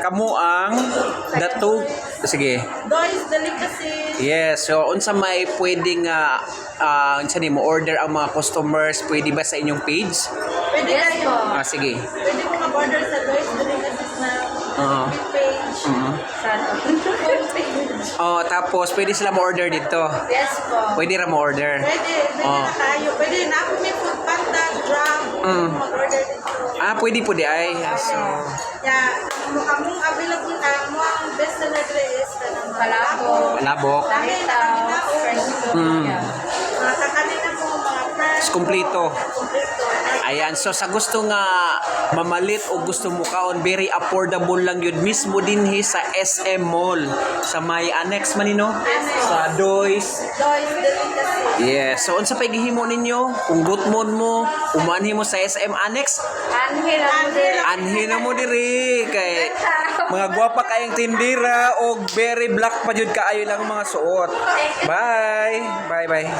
kamo ang dato. Sige. Doy's delicacies. Yes, so unsa may pwedeng unsa nimo order ang mga customers, pwede ba sa inyong page? Pwede kayo. Sige. Pwede mo mag-order sa Doy's delicacies na page. Sa page. Oh, tapos pwede sila mo-order dito. Yes po. Pwede ra mo-order. Pwede na tayo. Pwede na ako may food panda, Grab. Mag-order dito. Pwede po di ay. So, Kamong available mo ang best seller is Palabok. Labok. Kami na mga kakanina po, mga friends. Kompleto. Kompleto. Ayan, so sa gusto nga mamalit o gusto mo kaon, very affordable lang yun. Mismo din sa SM Mall. Sa may annex man nino? Sa Doy's. Doy's delicacies. Yes. So, unsa pa gihimo ninyo? Kung gutmon mo, umanhi mo sa SM Annex, anhi na mo diri kay mga gwapa kayong tindira o very black pa jud kaayo lang mga suot. Bye. Bye.